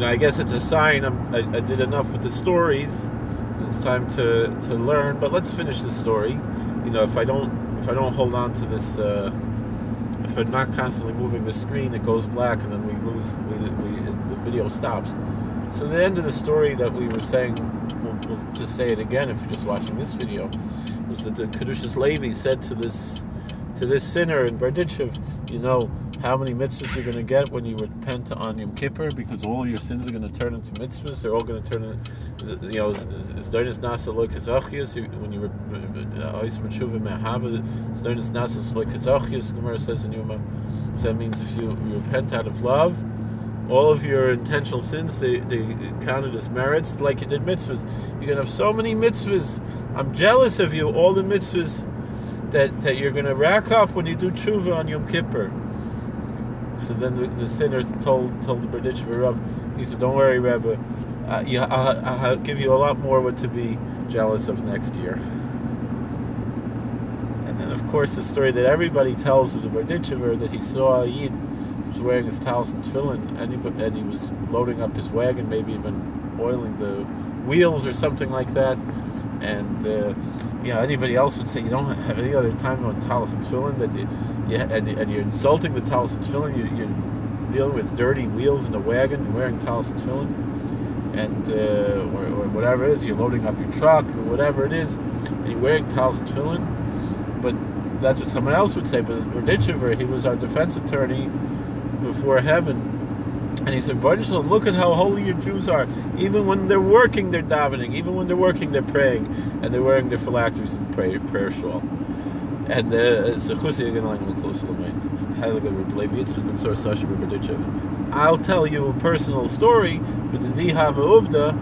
I guess it's a sign I did enough with the stories. It's time to learn. But let's finish the story. If I don't hold on to this, if I'm not constantly moving the screen, it goes black, and then we lose. The video stops. So the end of the story that we were saying, we'll just say it again if you're just watching this video, was that the Kedushas Levi said to this sinner in Berdichev, how many mitzvahs you're going to get when you repent on Yom Kippur, because all your sins are going to turn into mitzvahs. They're all going to turn into, is Donis Nasa Loi Kazachias, when you Ois Metshuva Mehava, is Donis Nasa Loi Kazachias, Gemara says in Yuma. So that means if you repent out of love, all of your intentional sins, they counted as merits, like you did mitzvahs. You're going to have so many mitzvahs. I'm jealous of you, all the mitzvahs that you're going to rack up when you do tshuva on Yom Kippur. So then the sinner told the Berditchever Rav, he said, don't worry, Rebbe, I'll give you a lot more what to be jealous of next year. And then, of course, the story that everybody tells of the Berditchever, that he saw a Yid was wearing his talis and tefillin, and he was loading up his wagon, maybe even oiling the wheels or something like that. And anybody else would say you don't have any other time on talis and tefillin, and you're insulting the talis and tefillin. You're dealing with dirty wheels in a wagon and wearing talis and tefillin, and or whatever it is, you're loading up your truck or whatever it is, and you're wearing talis and tefillin. But that's what someone else would say. But Berditchever, he was our defense attorney before heaven. And he said, Baruch Shalom, look at how holy your Jews are. Even when they're working, they're davening. Even when they're working, they're praying. And they're wearing their phylacteries and prayer shawl. And I'll tell you a personal story. With the Diha Uvda,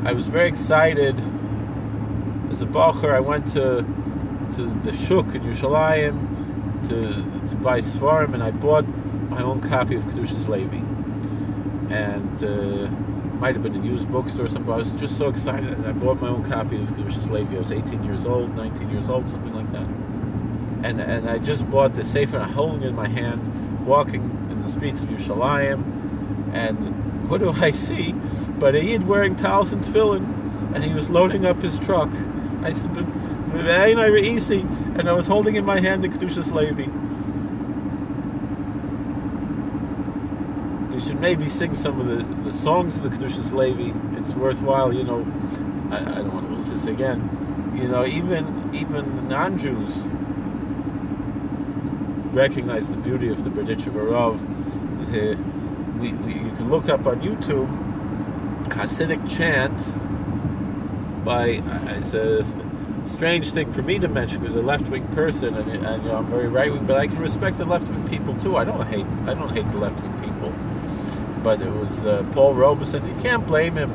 I was very excited. As a bacher, I went to the Shuk in Yerushalayim to buy Svarim, and I bought my own copy of Kedushas Levi. And might have been a used bookstore or something, but I was just so excited. I bought my own copy of Kedushas Levi. I was 18 years old, 19 years old, something like that. And I just bought the Sefer, and I'm holding it in my hand, walking in the streets of Yerushalayim, and what do I see? But a Yid wearing talis and tefillin, and he was loading up his truck. I said, and I was holding in my hand the Kedushas Levi. You should maybe sing some of the songs of the Kedushas Levi. It's worthwhile, I don't want to lose this again. Even the non-Jews recognize the beauty of the Berditchever Rav. You can look up on YouTube Hasidic chant by, it's a strange thing for me to mention because I'm a left-wing person, and I'm very right-wing, but I can respect the left-wing people too. I don't hate the left-wing people. But it was Paul Robeson. You can't blame him,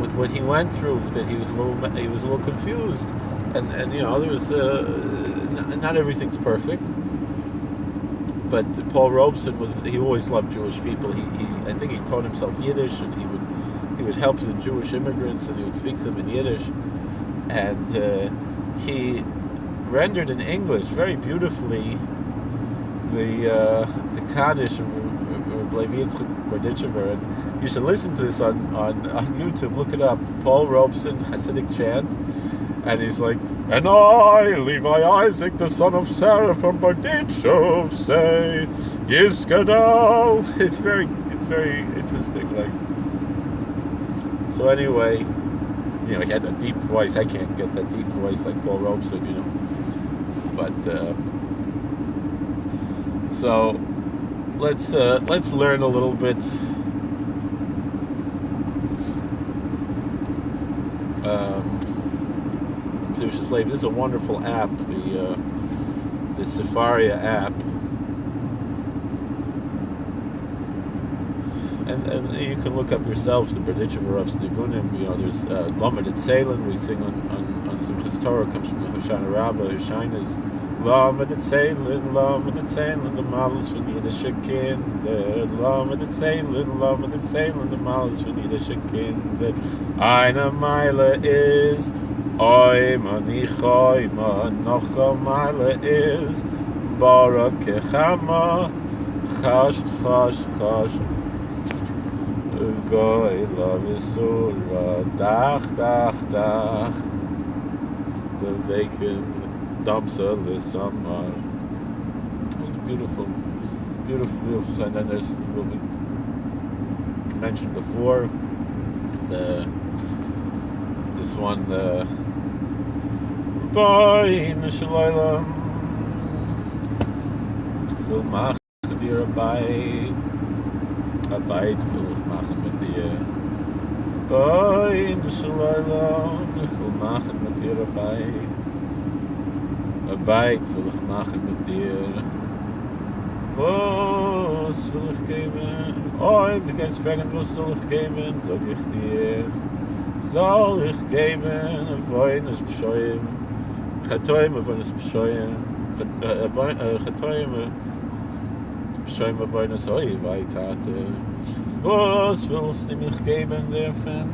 with what he went through. That he was a little confused, and there was not everything's perfect. But Paul Robeson he always loved Jewish people. I think he taught himself Yiddish, and he would help the Jewish immigrants, and he would speak to them in Yiddish, and he rendered in English very beautifully the Kaddish of Levi Yitzchak Berditchever, and you should listen to this on YouTube. Look it up, Paul Robeson Hasidic chant, and he's like, and I, Levi Isaac, the son of Sarah from Berditchev, say Yizgadal. It's very interesting. So anyway, he had a deep voice. I can't get that deep voice like Paul Robeson, but. So let's learn a little bit. Kedushas Levi. This is a wonderful app, the Sefaria app, and you can look up yourself the Berditchever Rav's Nigunim. There's Lamed Tzeilin we sing on Simchas Torah, comes from the Hoshana Rabbah. Hoshanas. Lamed Tzeilin, the malas von jüdische Kinder. Lamed Tzeilin, the malas von jüdische Kinder. Eine Meile is Oima Nichoima, noch a Meile is Barak Chama Chosh. Goy love is sura. Dach. The vacant damsel is summer. It was beautiful. So and then there's what we mentioned before. This one, boy in the Shalaylam. Will mach dir a bite will machen mit dir. Boy in the Shalaylam, will machen mit dir a bite will ich machen mit dir. Was will ich geben? Oh, du kannst fragen, was soll ich geben? Sag ich dir. Soll ich geben? Avoines Beshoyim. Chatoim avoines Beshoyim. Chatoim avoines Oivai Tate. Was willst du mich geben dürfen?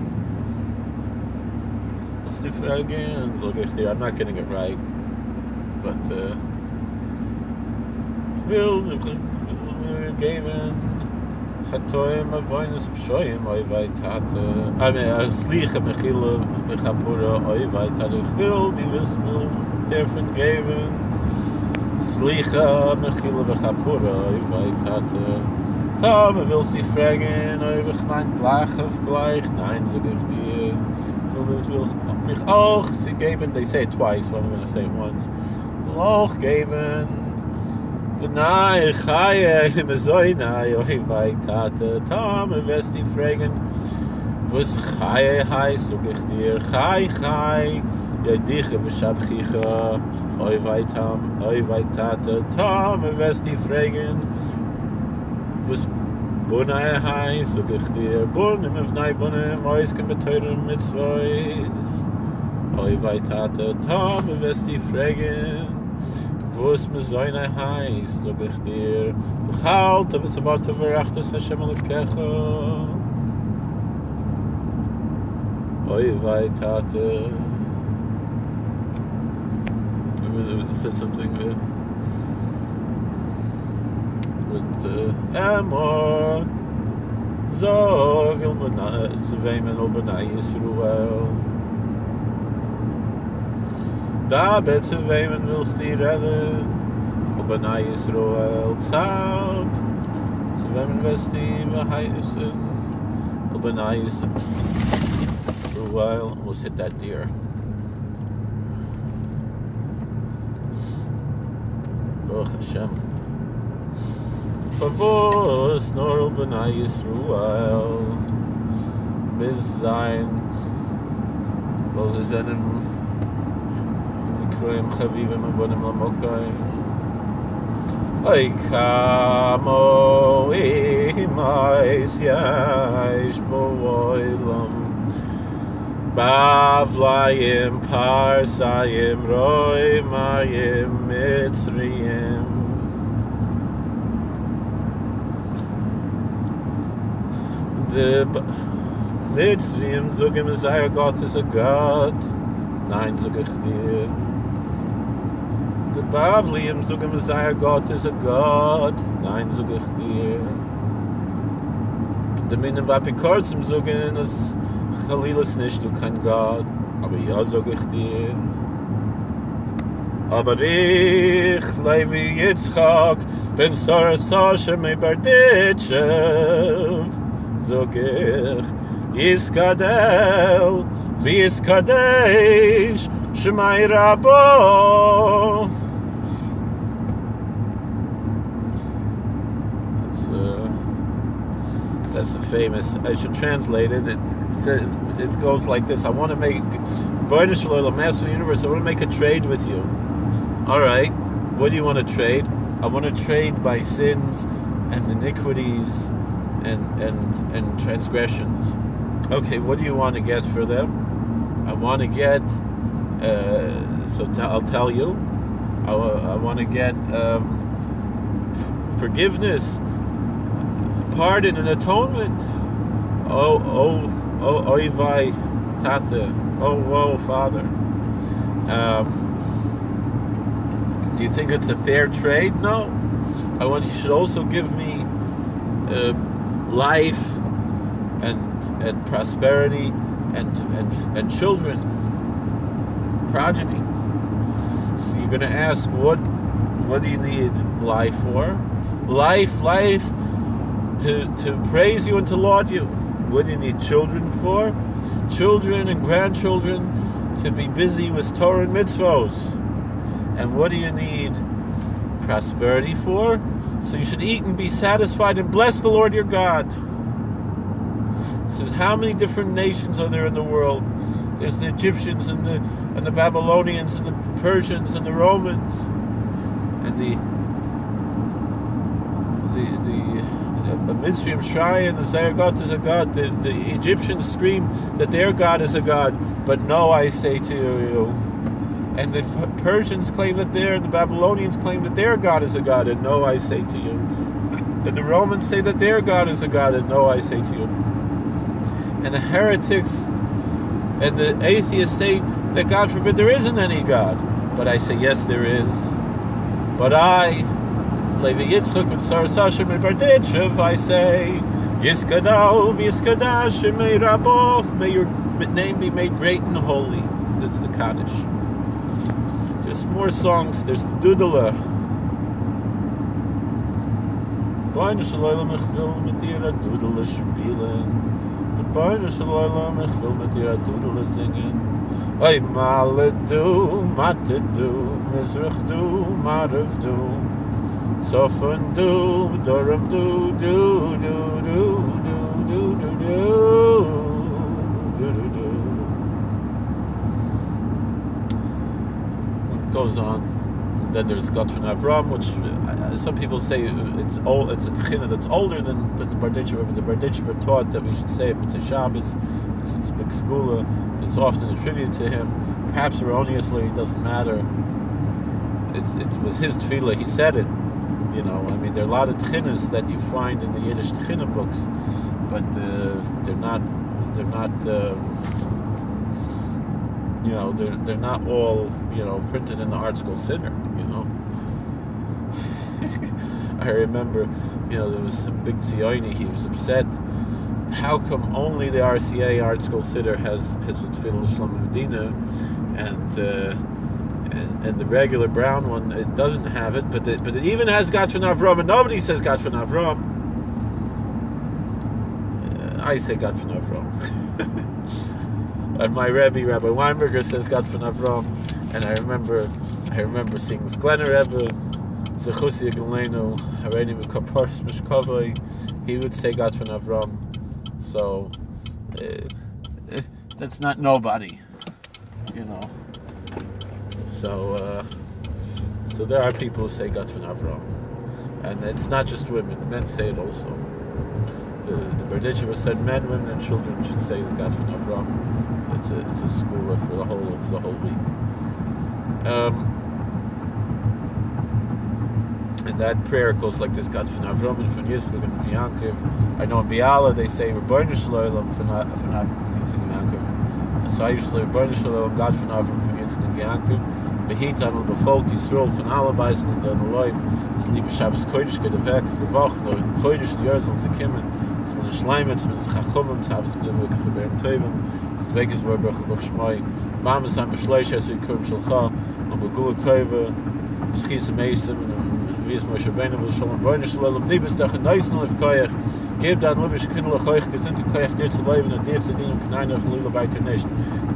Willst du fragen? Sag ich dir. I'm not getting it right. But, will geben Chatoim avoines Beshoyim Oivai Tate. Slicha mechila mechapura Oivai Tate. Ich will die will dürfen geben Slicha mechila mechapura Oivai Tate. Tom, willst du fragen, ob ich mein gleich auf gleich? Nein, sag ich dir. Ich will mich auch sie geben. They say it twice, but I'm going to say it once. Will auch geben Benai Chaye Mezoinai Oivai Tate. Tom, wirst du fragen, was Chaye heißt, sag ich dir. Chai Yadicha v'shabchicha Oivai Tate. Tom, wirst du fragen, was Bunai heißt, sag ich dir. Bunim evnai bunim oisken beteuren mitzvois Oivai Tate. Tom, wirst du fragen, was Mezoinai heißt, sag ich dir. Bechalt, was about to verachtos Hashem Elokecha Oivai Tate. It said something with Amor Zog El Benai Zveimen El Benai Yisruel. Da bet Zveimen willst du redden El Benai Yisruel. Tzav Zveimen willst du beheisen El Benai Yisruel. Almost hit that deer. Baruch Hashem. Favos nor B'nai Yisruel bis sein los zenem ikroim chavivim abonim lamokai oy kamo imais yash boilam Bavlayim parsayim roimayim mitzrayim. The Mitzrayim zogim Messiah God is a God. Nein, sag ich dir. The Bavlayim zogim Messiah God is a God. Nein, sag ich dir. The Minim Vapikorzim zogin as Chalilas nicht, du kein Gott, aber ja, sag ich dir. Aber ich, Levi Yitzchak, bin Sarasar Shemei Barditchev, sag ich, Yiskadel, V'Yiskadesh, Shemai Rabo. That's a famous, I should translate it. It goes like this. I want to make Baruch Shalom, Master of the Universe, I want to make a trade with you. Alright, what do you want to trade? I want to trade my sins and iniquities and transgressions. Okay, what do you want to get for them? I want to get, I'll tell you. I want to get forgiveness, pardon and atonement. Oivai Tate. Oh, Father. Do you think it's a fair trade? No. You should also give me life and prosperity and children, progeny. So you're going to ask, what do you need life for? Life to praise you and to laud you. What do you need children for? Children and grandchildren to be busy with Torah and mitzvos. And what do you need prosperity for? So you should eat and be satisfied and bless the Lord your God. So how many different nations are there in the world? There's the Egyptians and the Babylonians and the Persians and the Romans and the Mitzrayim Shrine, the Zayargot is a god. The Egyptians scream that their God is a god, but no, I say to you. And the Persians claim that the Babylonians claim that their God is a god, and no, I say to you. And the Romans say that their God is a god, and no, I say to you. And the heretics and the atheists say that, God forbid, there isn't any God. But I say, yes, there is. But I, Levi Yitzchak and Saras Hashem and Barditchev, I say, Yiskadal v'yiskadash shemei Rabo, may your name be made great and holy. That's the Kaddish. Just more songs. There's the Dudela. Boine Shalom, ich will mit dir a Dudela spielen. Boine Shalom, ich will mit dir a Dudela singen. Oy male du, mate du, Mizrach du, Marav du, Sofan du, Doram du, do do do do do do do do do. It goes on. And then there's God from Avram, which some people say it's old. It's a tchina that's older than the Barditchever, but the Barditchever taught that we should say it Mitzvah Shabbos. It's a big skula. It's often a tribute to him. Perhaps erroneously, it doesn't matter. It was his tefillah. He said it. You know, I mean, there are a lot of tchinas that you find in the Yiddish tchina books, but they're not. You know, they're not all, you know, printed in the Art School Siddur. You know, I remember, you know, there was a big Zioni. He was upset. How come only the RCA Art School Siddur has Tefillah L'Shlom Medina, and the regular brown one, it doesn't have it, but it even has God from Avram, and nobody says God from Avram. I say God from Avram. And my Rabbi Weinberger says God from Avram, and I remember seeing Glenn Rebbe, Zechusi Galeno, Hareni Mekapars Mishkavai. He would say God from Avram. So that's not nobody, you know. So there are people who say God from Avram, and it's not just women. Men say it also. The Berditchever said men, women, and children should say the God from Avram. It's a school for the whole week. And that prayer goes like this: God from Avram and from Yitzchak and from Yaakov. I know in Biala they say Rebbeinu Shalom from Avram from Yitzchak and Yaakov. So I usually say Rebbeinu Shalom, God from Avram from Yitzchak and Yaakov. Behitan und befolk Yisrael von alle Beisen und den Leib. Es liebe Shabbos Kodesh geht weg, es die Woche, nur in Kodesh und Jörsel zu kommen. Es mit den Schleimen, es mit den Chachumim, es haben es mit dem Weg gewähren Teuven. Es die Weg ist bei Bruch und Schmai. Mama ist ein Beschleisch, es ist Kurim Shalcha, und bei Gula Kreuve, es schießt am Eisem, und wie es Moshe Beine, wo es schon ein Beine Shalom, Liebes doch in Neusen auf Koyach, gib dann Liebisch Kindle Koyach, gesinnte Koyach dir zu leben, und dir zu dienen, und keiner von Lila weiter nicht.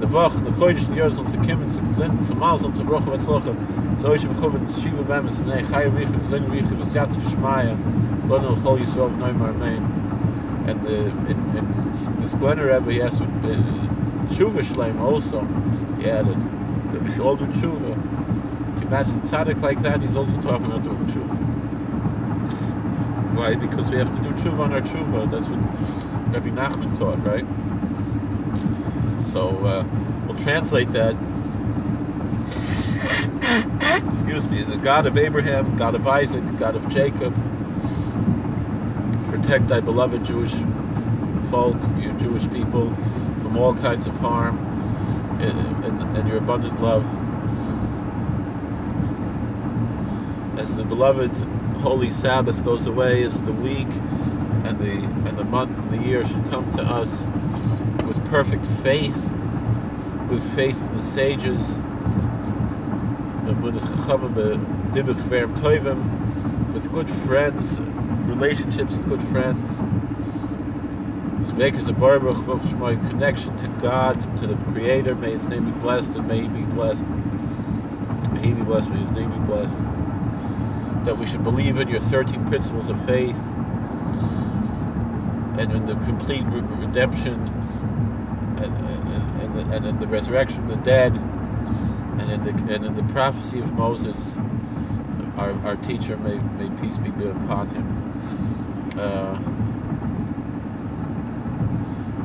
De Woche, de Kodesh und Jörsel zu kommen, zu gesinnen, zu Maseln, zu Bruch und Zlochen, so ich bekommen, zu Shiva Bemes, und ich Chai Riche, und Zene Riche, und Siate de Shmaya, Lona und Chol Yisrael, und Neumar Amen. And in this Glenner Rebbe, he has Tshuva Shleim also. Yeah, that we should all do Tshuva. Can you imagine tzaddik like that? He's also talking about doing Tshuva. Why? Because we have to do Tshuva on our Tshuva. That's what Rabbi Nachman taught, right? So we'll translate that. Excuse me. The God of Abraham, God of Isaac, God of Jacob. Protect thy beloved Jewish folk, your Jewish people, from all kinds of harm and your abundant love. As the beloved holy Sabbath goes away, as the week and the month and the year should come to us with perfect faith, with faith in the sages, with good friends, relationships with good friends. Connection to God, to the Creator. May His name be blessed, and may He be blessed. May He be blessed, may His name be blessed. That we should believe in your 13 principles of faith, and in the complete redemption, and in the resurrection of the dead, and in the prophecy of Moses, our teacher. May peace be upon him.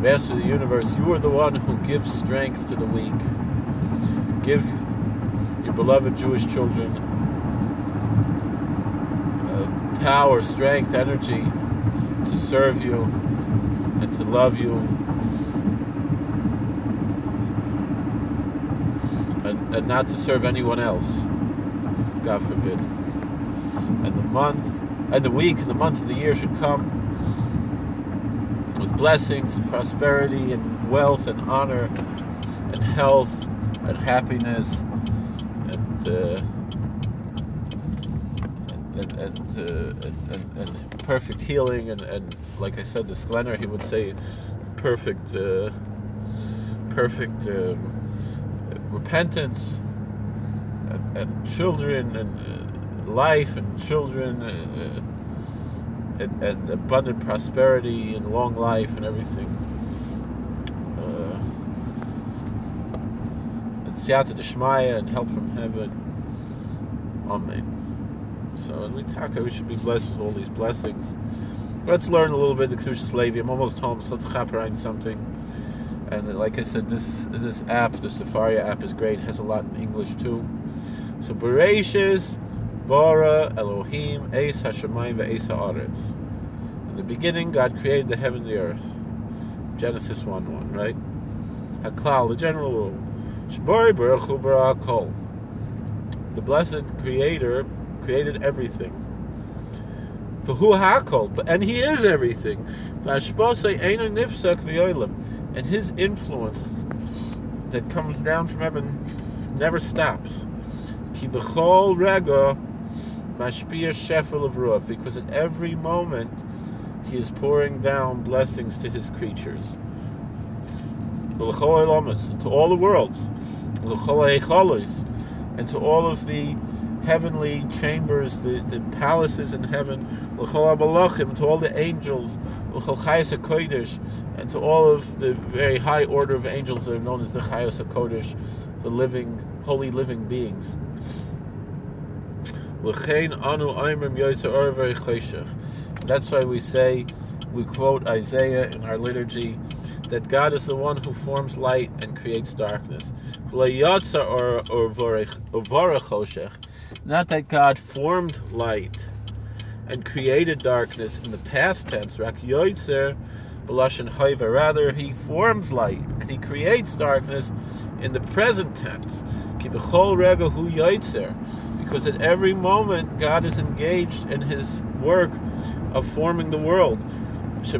Master of the universe, you are the one who gives strength to the weak. Give your beloved Jewish children power, strength, energy to serve you and to love you, and not to serve anyone else, God forbid. And the month, and the week, and the month, and the year should come with blessings and prosperity and wealth and honor and health and happiness and perfect healing and like I said, the Sklener, he would say perfect repentance and children and life and children and abundant prosperity and long life and everything. And siyata d'shmaya and help from heaven. Amen. So in we should be blessed with all these blessings. Let's learn a little bit of the Kedushas Levi. I'm almost home, so let's chaperine something. And like I said, this app, the Safari app, is great. It has a lot in English too. So Bereishis Bara Elohim Eis Hashemayim ve'Eis Haaretz. In the beginning, God created the heaven and the earth. Genesis 1:1, right? Haklal, the general rule. Shbori Baruch Hu bara kol. The blessed Creator created everything. V'hu hakol, and He is everything. V'ashposei eino nifsak v'yolim, and His influence that comes down from heaven never stops. Ki b'chol rega mashpia shefel of ruach, because at every moment He is pouring down blessings to His creatures. L'chol elamas, and to all the worlds. L'chol eicholos, and to all of the heavenly chambers, the palaces in heaven. L'chol malachim, to all the angels. L'chol chayos hakodesh, and to all of the very high order of angels that are known as the chayos hakodesh, the living, holy living beings. That's why we quote Isaiah in our liturgy, that God is the one who forms light and creates darkness. Not that God formed light and created darkness in the past tense, rather He forms light and He creates darkness in the present tense. Because at every moment God is engaged in His work of forming the world. Because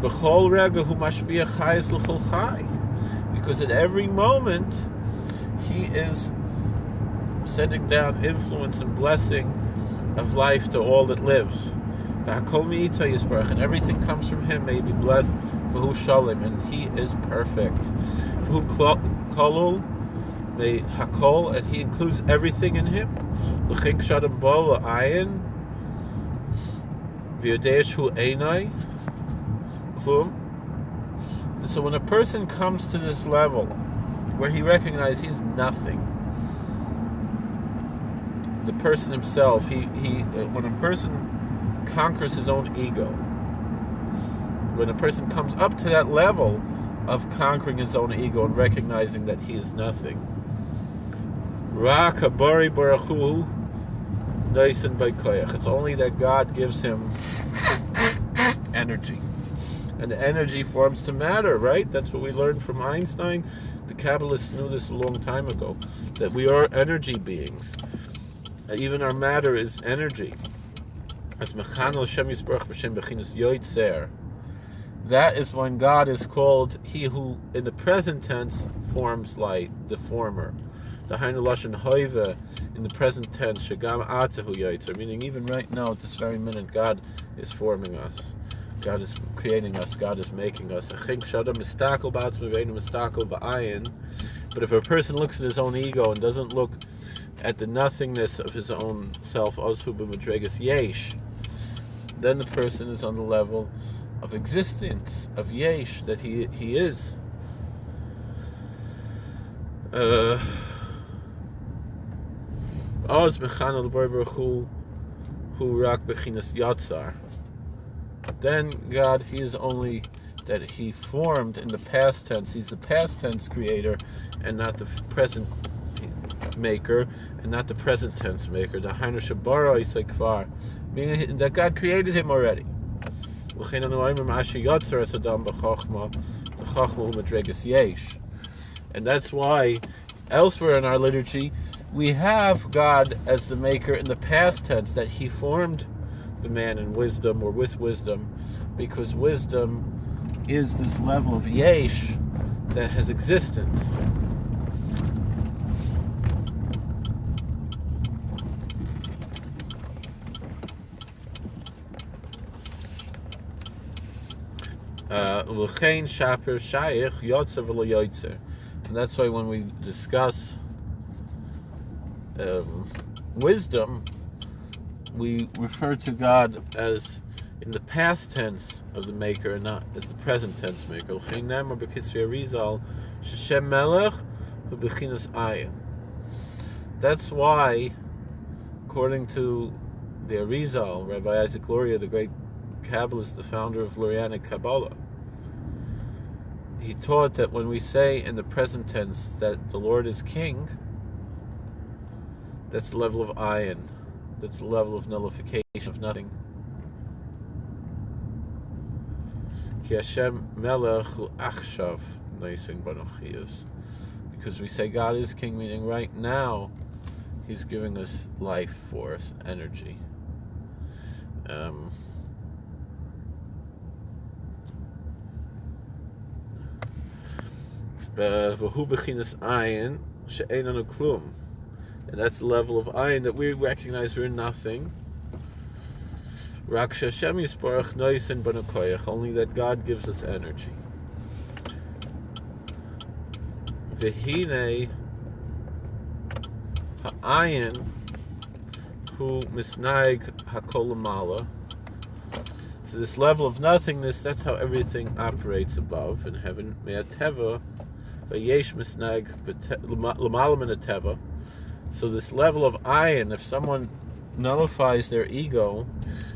at every moment He is sending down influence and blessing of life to all that lives. And everything comes from Him. May He be blessed. And He is perfect. And He includes everything in Him. So when a person comes to this level where he recognizes he's nothing, the person himself, when a person conquers his own ego, when a person comes up to that level of conquering his own ego and recognizing that he is nothing, it's only that God gives him energy. And the energy forms to matter, right? That's what we learned from Einstein. The Kabbalists knew this a long time ago, that we are energy beings. Even our matter is energy. As mechanel Shem Yisborach b'Shem bechinas yoitzer. That is when God is called He who, in the present tense, forms light, the former. The Hainu Lashon Hoive, in the present tense, Shagam Atahu Yoitzer, meaning even right now, at this very minute, God is forming us. God is creating us. God is making us. But if a person looks at his own ego and doesn't look at the nothingness of his own self, then the person is on the level of existence, of yesh, that he is. Then God, He is only that He formed in the past tense. He's the past tense creator and not the present maker and not the present tense maker. The Hainu Shabara Isakvar, meaning that God created him already. And that's why elsewhere in our liturgy we have God as the maker in the past tense, that He formed the man in wisdom or with wisdom, because wisdom is this level of yesh that has existence. And that's why when we discuss wisdom, we refer to God as in the past tense of the maker and not as the present tense maker. That's why, according to the Arizal, Rabbi Isaac Luria, the great Kabbalist, the founder of Lurianic Kabbalah, he taught that when we say in the present tense that the Lord is King, that's the level of ayin. That's the level of nullification of nothing. Ki Hashem melech hu achshav noising banochiyos. Because we say God is King, meaning right now He's giving us life force, energy. V'hu bechinas ayin she'ein anu klum. And that's the level of ayin that we recognize we're nothing. Rak Hashem Yisparach Noisin Banakoyach, only that God gives us energy. V'hine ha'ayin hu misnaig hakolamala. So this level of nothingness, that's how everything operates above in heaven. Me'ateva v'yesh misnaig l'malam in a teva. So this level of ayin, if someone nullifies their ego,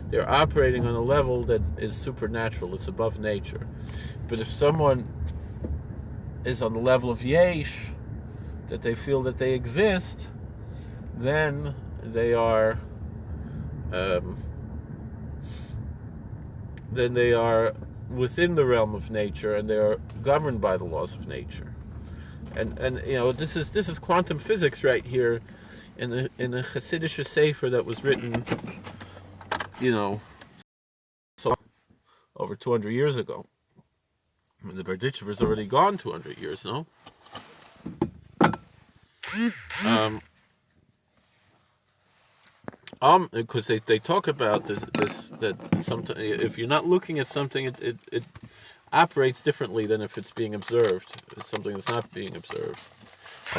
they're operating on a level that is supernatural, it's above nature. But if someone is on the level of yesh, that they feel that they exist, then they are within the realm of nature, and they are governed by the laws of nature. And you know, this is quantum physics right here in a Hasidic sefer that was written, you know, so over 200 years ago. I mean, the Berditchever is already gone 200 years, no? Because they talk about this that sometimes if you're not looking at something, it operates differently than if it's being observed. It's something that's not being observed. So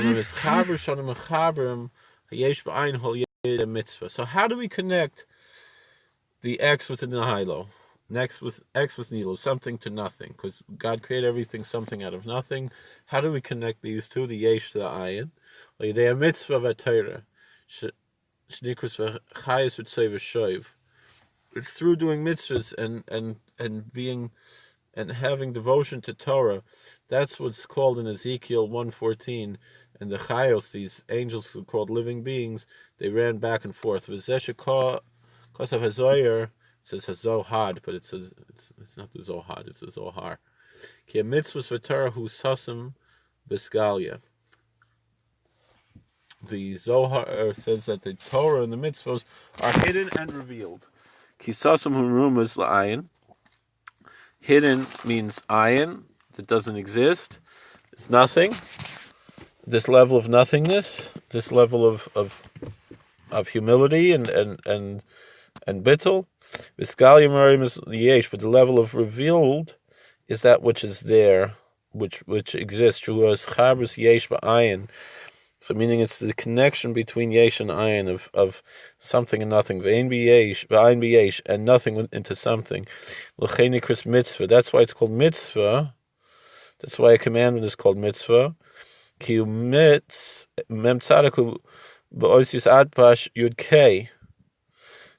how do we connect the X within the Hilo? Next with X with Nilo, something to nothing, because God created everything, something out of nothing. How do we connect these two, the Yesh to the Ayin? It's through doing mitzvahs and being and having devotion to Torah. That's what's called in Ezekiel 1:14. And the Chayos, these angels called living beings, they ran back and forth. V'zeshakah Kosav Hazoyer says Hazohad, but it's not the Zohad, it's the Zohar. Ki a mitzvahs v'Torah hu sasim b'sgalia. The Zohar says that the Torah and the mitzvahs are hidden and revealed. Kisasam hurumas la'ayin. Hidden means ayin, that doesn't exist. It's nothing. This level of nothingness, this level of humility and bittul. Viskal Yamarim is yesh, but the level of revealed is that which is there, which exists. True as chabris yesh ba'ayin. So meaning it's the connection between yesh and ayin of something and nothing. Ve'ein b'yesh, ba'ayin b'yesh, and nothing into something. L'chein nikras mitzvah. That's why it's called mitzvah. That's why a commandment is called mitzvah. Ki mitz mem tzadaku ba'osis adpash yud kei.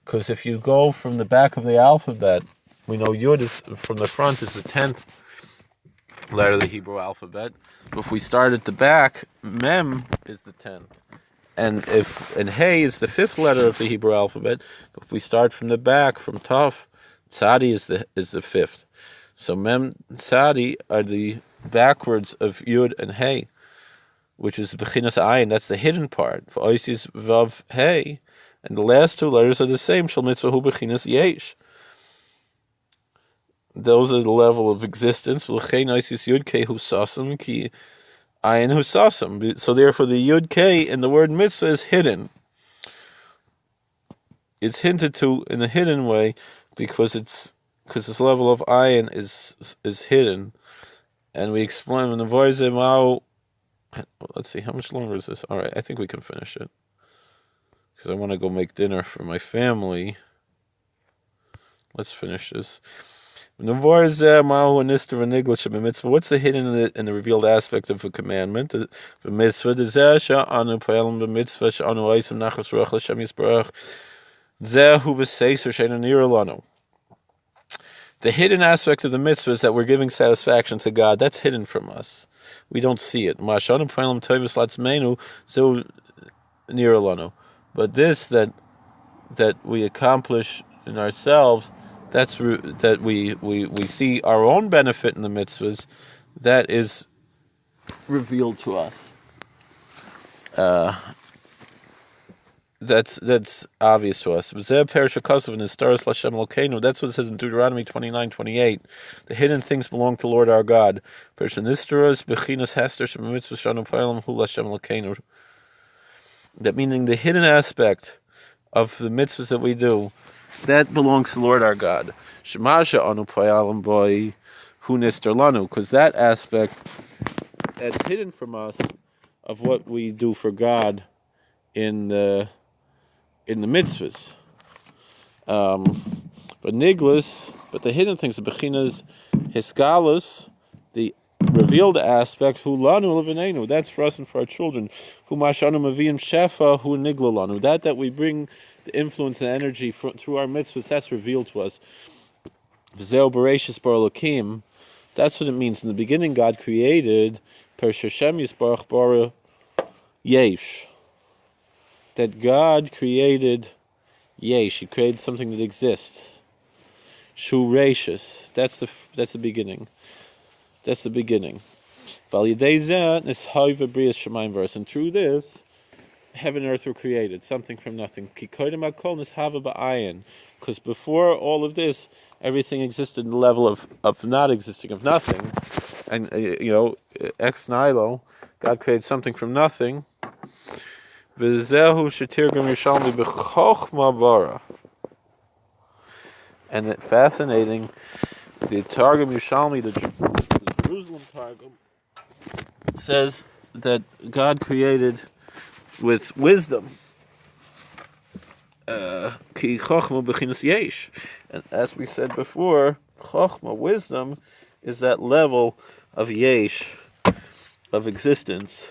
Because if you go from the back of the alphabet, we know Yud is from the front is the 10th letter of the Hebrew alphabet. But if we start at the back, Mem is the 10th. And Hey is the 5th letter of the Hebrew alphabet. If we start from the back, from Tav, Tzadi is the 5th. So Mem, Tzadi are the backwards of Yud and Hey, which is Bechinas Ayin. That's the hidden part. For Oisis Vav Hey. And the last two letters are the same. Shel mitzvah hu bechinas yesh. Those are the level of existence. V'lechein oisis yud kei hu sasam ki ayin hu sasam. So therefore, the yud kei in the word mitzvah is hidden. It's hinted to in a hidden way because this level of ayin is hidden. And we explain in the voice of let's see, how much longer is this? All right, I think we can finish it. Because I want to go make dinner for my family. Let's finish this. What's the hidden and the revealed aspect of a commandment? The mitzvah, the hidden aspect of the mitzvah is that we're giving satisfaction to God. That's hidden from us. We don't see it. But this that we accomplish in ourselves, that we see our own benefit in the mitzvahs, that is revealed to us. That's obvious to us. That's what it says in Deuteronomy 29:28. The hidden things belong to Lord our God. That meaning the hidden aspect of the mitzvahs that we do, that belongs to Lord our God. Because that aspect that's hidden from us of what we do for God in the mitzvahs. But the hidden things, the bechinas, hisgalus, the revealed aspect, hu lanu levinenu, that's for us and for our children. Hu mashanu maviyim shefa, hu niglalanu, that we bring the influence and energy through our mitzvahs, that's revealed to us. V'zeu Bereishis Genesis, that's what it means. In the beginning, God created Parshas Bereishis Bara Yesh. That God created Yesh. He created something that exists. Shu Reishis. That's the beginning. That's the beginning. And through this, heaven and earth were created, something from nothing. Because before all of this, everything existed in the level of not existing, of nothing. And, ex nihilo, God created something from nothing. And it fascinating, the Targum Yerushalmi, the Jerusalem Targum, says that God created with wisdom. Ki chochma bechinas yesh. And as we said before, chochma, wisdom, is that level of yesh, of existence,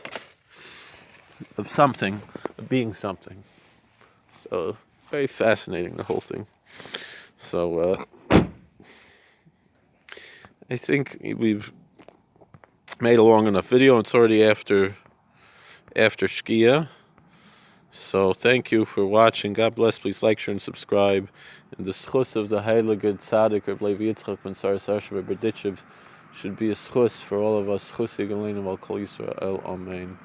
of something, of being something. So, very fascinating, the whole thing. So, I think we've made a long enough video. It's already after Shkia. So, thank you for watching. God bless. Please like, share, and subscribe. And the schus of the Heilige Tzaddik, Reb Levi Yitzchak ben Sarasar Berditchev, should be a schus for all of us. Schus Yigaleinu Al Kol Yisrael. Amen.